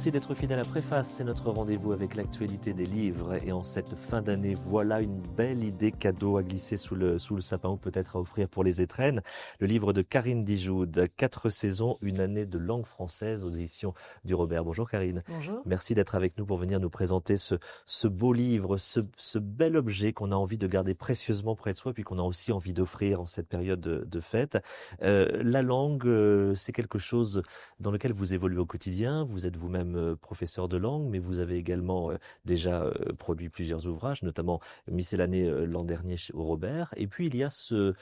Merci d'être fidèle à Préface, c'est notre rendez-vous avec l'actualité des livres. Et en cette fin d'année, voilà une belle idée cadeau à glisser sous le sapin ou peut-être à offrir pour les étrennes. Le livre de Karine Dijoude, 4 saisons, une année de langue française aux éditions du Robert. Bonjour Karine. Bonjour. Merci d'être avec nous pour venir nous présenter ce beau livre, ce bel objet qu'on a envie de garder précieusement près de soi puis qu'on a aussi envie d'offrir en cette période de fête. La langue, c'est quelque chose dans lequel vous évoluez au quotidien. Vous êtes vous-même professeur de langue, mais vous avez également déjà produit plusieurs ouvrages, notamment Miscellanée l'an dernier au Robert. Et puis il y a ce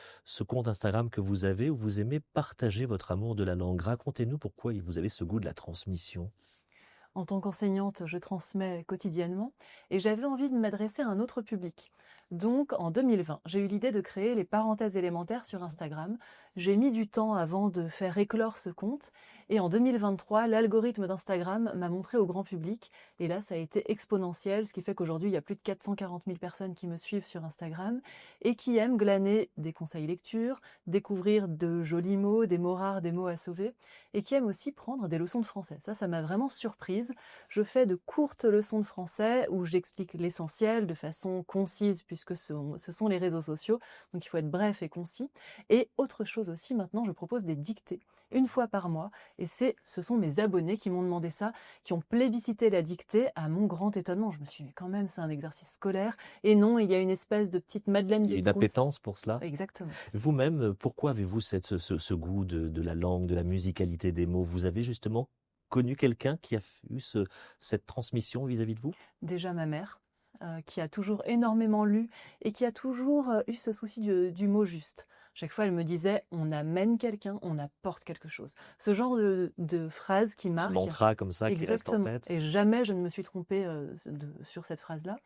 compte Instagram que vous avez où vous aimez partager votre amour de la langue. Racontez-nous pourquoi vous avez ce goût de la transmission. En tant qu'enseignante, je transmets quotidiennement et j'avais envie de m'adresser à un autre public. Donc, en 2020, j'ai eu l'idée de créer les parenthèses élémentaires sur Instagram. J'ai mis du temps avant de faire éclore ce compte et en 2023, l'algorithme d'Instagram m'a montré au grand public et là, ça a été exponentiel, ce qui fait qu'aujourd'hui, il y a plus de 440 000 personnes qui me suivent sur Instagram et qui aiment glaner des conseils lecture, découvrir de jolis mots, des mots rares, des mots à sauver et qui aiment aussi prendre des leçons de français. Ça m'a vraiment surprise. Je fais de courtes leçons de français où j'explique l'essentiel de façon concise puisque ce sont les réseaux sociaux, donc il faut être bref et concis. Et autre chose aussi, maintenant je propose des dictées, une fois par mois, et ce sont mes abonnés qui m'ont demandé ça, qui ont plébiscité la dictée à mon grand étonnement. Je me suis dit, mais quand même, c'est un exercice scolaire, et non, il y a une espèce de petite Madeleine Il y a de une Proust. appétence pour cela. Exactement. Vous-même, pourquoi avez-vous ce goût de la langue, de la musicalité des mots? Vous avez justement connu quelqu'un qui a eu cette transmission vis-à-vis de vous? Déjà ma mère, qui a toujours énormément lu et qui a toujours eu ce souci du mot juste. Chaque fois, elle me disait « on amène quelqu'un, on apporte quelque chose ». Ce genre de phrase qui Ce marque. mantra comme ça qui reste en Exactement. tête. Et jamais je ne me suis trompée sur cette phrase-là.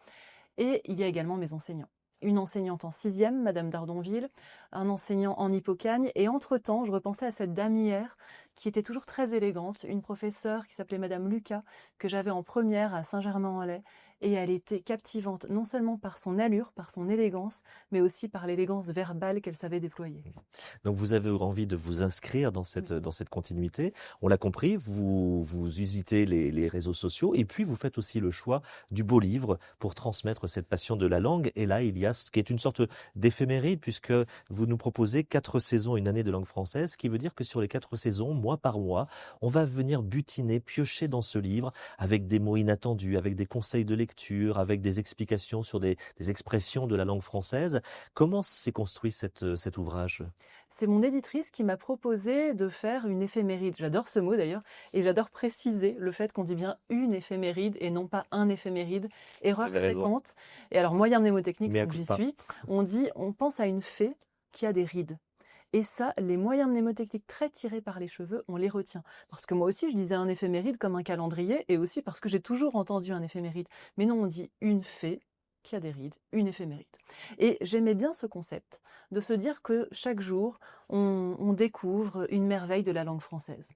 Et il y a également mes enseignants. Une enseignante en 6e, Madame Dardonville, un enseignant en Hippocagne. Et entre-temps, je repensais à cette dame hier qui était toujours très élégante, une professeure qui s'appelait Madame Lucas, que j'avais en première à Saint-Germain-en-Laye. Et elle était captivante, non seulement par son allure, par son élégance, mais aussi par l'élégance verbale qu'elle savait déployer. Donc vous avez envie de vous inscrire dans cette continuité. On l'a compris, vous usitez les réseaux sociaux et puis vous faites aussi le choix du beau livre pour transmettre cette passion de la langue. Et là, il y a ce qui est une sorte d'éphéméride puisque vous nous proposez 4 saisons, une année de langue française, ce qui veut dire que sur les 4 saisons, mois par mois, on va venir butiner, piocher dans ce livre avec des mots inattendus, avec des conseils de lecture, avec des explications sur des expressions de la langue française. Comment s'est construit cet ouvrage ? C'est mon éditrice qui m'a proposé de faire une éphéméride. J'adore ce mot d'ailleurs, et j'adore préciser le fait qu'on dit bien une éphéméride et non pas un éphéméride. Erreur Vous avez raison. fréquente. Et alors, moyen mnémotechnique, Mais à donc coup de j'y pas. suis, on pense à une fée qui a des rides. Et ça, les moyens mnémotechniques très tirés par les cheveux, on les retient. Parce que moi aussi, je disais un éphéméride comme un calendrier, et aussi parce que j'ai toujours entendu un éphéméride. Mais non, on dit une fée qui a des rides, une éphéméride. Et j'aimais bien ce concept, de se dire que chaque jour, on découvre une merveille de la langue française.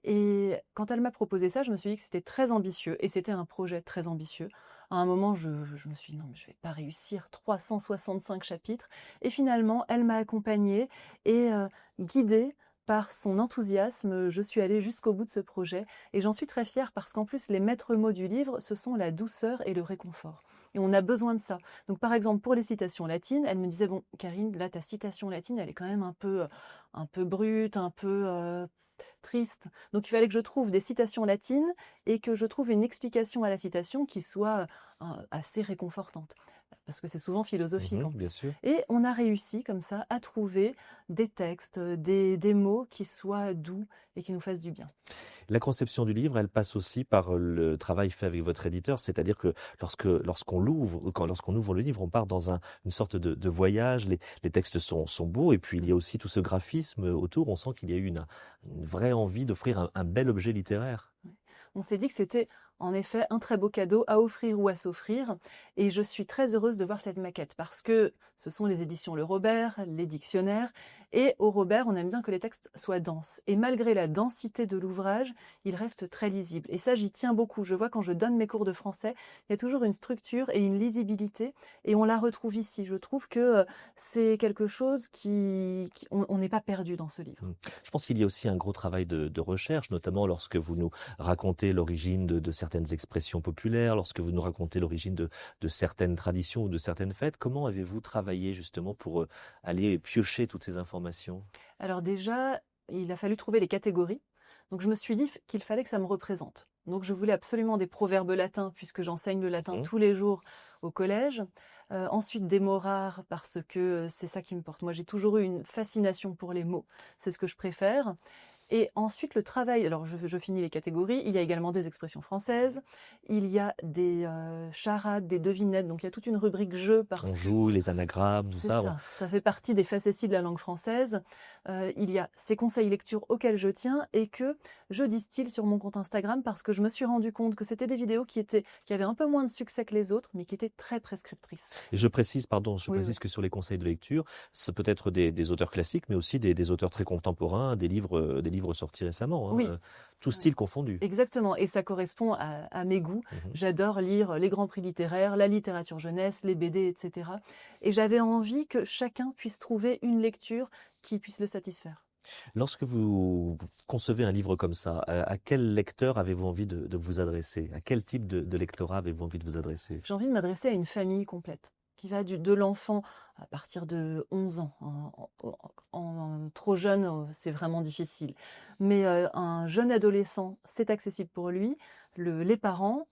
Et quand elle m'a proposé ça, je me suis dit que c'était très ambitieux, et c'était un projet très ambitieux. À un moment, je me suis dit non, mais je vais pas réussir, 365 chapitres. Et finalement, elle m'a accompagnée et guidée par son enthousiasme, je suis allée jusqu'au bout de ce projet. Et j'en suis très fière parce qu'en plus, les maîtres mots du livre, ce sont la douceur et le réconfort. Et on a besoin de ça. Donc par exemple, pour les citations latines, elle me disait, bon, Karine, là, ta citation latine, elle est quand même un peu brute, un peu triste. Donc il fallait que je trouve des citations latines et que je trouve une explication à la citation qui soit assez réconfortante. Parce que c'est souvent philosophique en Bien plus. sûr. Et on a réussi comme ça à trouver des textes, des mots qui soient doux et qui nous fassent du bien. La conception du livre, elle passe aussi par le travail fait avec votre éditeur, c'est-à-dire que lorsqu'on ouvre le livre, on part dans une sorte de voyage, les textes sont beaux, et puis il y a aussi tout ce graphisme autour, on sent qu'il y a eu une vraie envie d'offrir un bel objet littéraire. On s'est dit que c'était en effet un très beau cadeau à offrir ou à s'offrir, et je suis très heureuse de voir cette maquette parce que ce sont les éditions Le Robert, les dictionnaires. Et au Robert, on aime bien que les textes soient denses. Et malgré la densité de l'ouvrage, il reste très lisible. Et ça, j'y tiens beaucoup. Je vois quand je donne mes cours de français, il y a toujours une structure et une lisibilité. Et on la retrouve ici. Je trouve que c'est quelque chose on n'est pas perdu dans ce livre. Je pense qu'il y a aussi un gros travail de recherche, notamment lorsque vous nous racontez l'origine de certaines expressions populaires, lorsque vous nous racontez l'origine de certaines traditions ou de certaines fêtes. Comment avez-vous travaillé justement pour aller piocher toutes ces informations? Alors déjà, il a fallu trouver les catégories. Donc je me suis dit qu'il fallait que ça me représente. Donc je voulais absolument des proverbes latins, puisque j'enseigne le latin Mhm. tous les jours au collège. Ensuite des mots rares, parce que c'est ça qui me porte. Moi, j'ai toujours eu une fascination pour les mots. C'est ce que je préfère. Et ensuite, le travail, alors je finis les catégories, il y a également des expressions françaises, il y a des charades, des devinettes, donc il y a toute une rubrique jeu On parce que joue, les anagrammes, tout c'est ça. ça fait partie des facéties de la langue française. Il y a ces conseils lecture auxquels je tiens et que je distille sur mon compte Instagram parce que je me suis rendu compte que c'était des vidéos qui avaient un peu moins de succès que les autres, mais qui étaient très prescriptrices. Et je précise, pardon, je Oui, oui. précise que sur les conseils de lecture, ça peut être des auteurs classiques, mais aussi des auteurs très contemporains, des livres sortis récemment, hein, Oui. tout style confondu. Exactement, et ça correspond à mes goûts. Mhm. J'adore lire les grands prix littéraires, la littérature jeunesse, les BD, etc. Et j'avais envie que chacun puisse trouver une lecture qui puisse le satisfaire. Lorsque vous concevez un livre comme ça, à quel lecteur avez-vous envie de vous adresser? À quel type de lectorat avez-vous envie de vous adresser? J'ai envie de m'adresser à une famille complète, qui va de l'enfant à partir de 11 ans. Trop jeune, c'est vraiment difficile. Mais un jeune adolescent, c'est accessible pour lui. Les parents,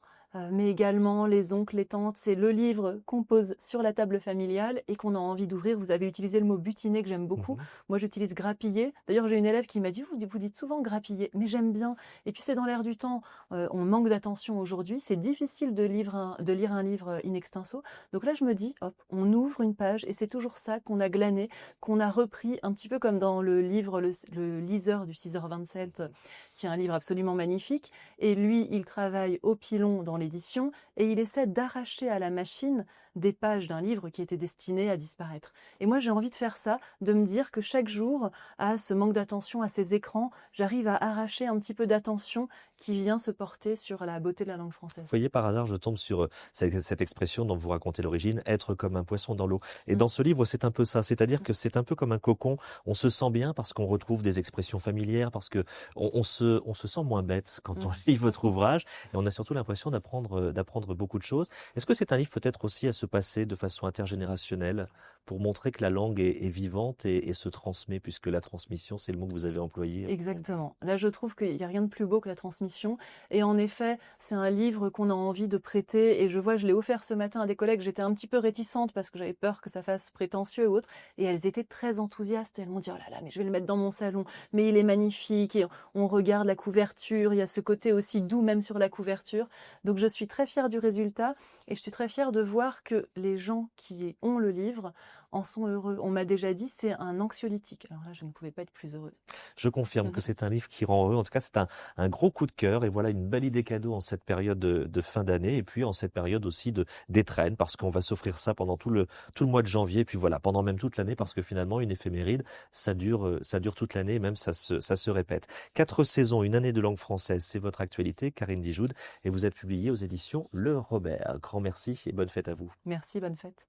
mais également les oncles, les tantes. C'est le livre qu'on pose sur la table familiale et qu'on a envie d'ouvrir. Vous avez utilisé le mot butiner que j'aime beaucoup. Mhm. Moi, j'utilise grappiller. D'ailleurs, j'ai une élève qui m'a dit, vous dites souvent grappiller, mais j'aime bien. Et puis, c'est dans l'air du temps. On manque d'attention aujourd'hui. C'est difficile de lire un livre in extenso. Donc là, je me dis, hop, on ouvre une page et c'est toujours ça qu'on a glané, qu'on a repris un petit peu comme dans le livre Le liseur du 6h27, qui est un livre absolument magnifique. Et lui, il travaille au pilon dans l'édition et il essaie d'arracher à la machine des pages d'un livre qui était destiné à disparaître. Et moi, j'ai envie de faire ça, de me dire que chaque jour, à ce manque d'attention, à ces écrans, j'arrive à arracher un petit peu d'attention qui vient se porter sur la beauté de la langue française. Vous voyez, par hasard, je tombe sur cette expression dont vous racontez l'origine, être comme un poisson dans l'eau. Et dans ce livre, c'est un peu ça. C'est-à-dire que c'est un peu comme un cocon. On se sent bien parce qu'on retrouve des expressions familières, parce que on se sent moins bête quand on lit votre ouvrage. Et on a surtout l'impression d'apprendre beaucoup de choses. Est-ce que c'est un livre peut-être aussi à se passer de façon intergénérationnelle pour montrer que la langue est vivante et se transmet, puisque la transmission, c'est le mot que vous avez employé? Exactement. Là, je trouve qu'il n'y a rien de plus beau que la transmission. Et en effet, c'est un livre qu'on a envie de prêter. Et je l'ai offert ce matin à des collègues. J'étais un petit peu réticente parce que j'avais peur que ça fasse prétentieux ou autre. Et elles étaient très enthousiastes. Et elles m'ont dit, oh là là, mais je vais le mettre dans mon salon. Mais il est magnifique. Et on regarde la couverture. Il y a ce côté aussi doux même sur la couverture. Donc, je suis très fière du résultat. Et je suis très fière de voir que les gens qui ont le livre en sont heureux. On m'a déjà dit c'est un anxiolytique. Alors là, je ne pouvais pas être plus heureuse. Je confirme que c'est un livre qui rend heureux. En tout cas, c'est un gros coup de cœur. Et voilà une belle idée cadeau en cette période de fin d'année. Et puis en cette période aussi d'étrennes, parce qu'on va s'offrir ça pendant tout le mois de janvier. Et puis voilà, pendant même toute l'année, parce que finalement, une éphéméride, ça dure toute l'année. Et même ça se répète. 4 saisons, une année de langue française. C'est votre actualité, Karine Dijoud. Et vous êtes publiée aux éditions Le Robert. Grand merci et bonne fête à vous. Merci, bonne fête.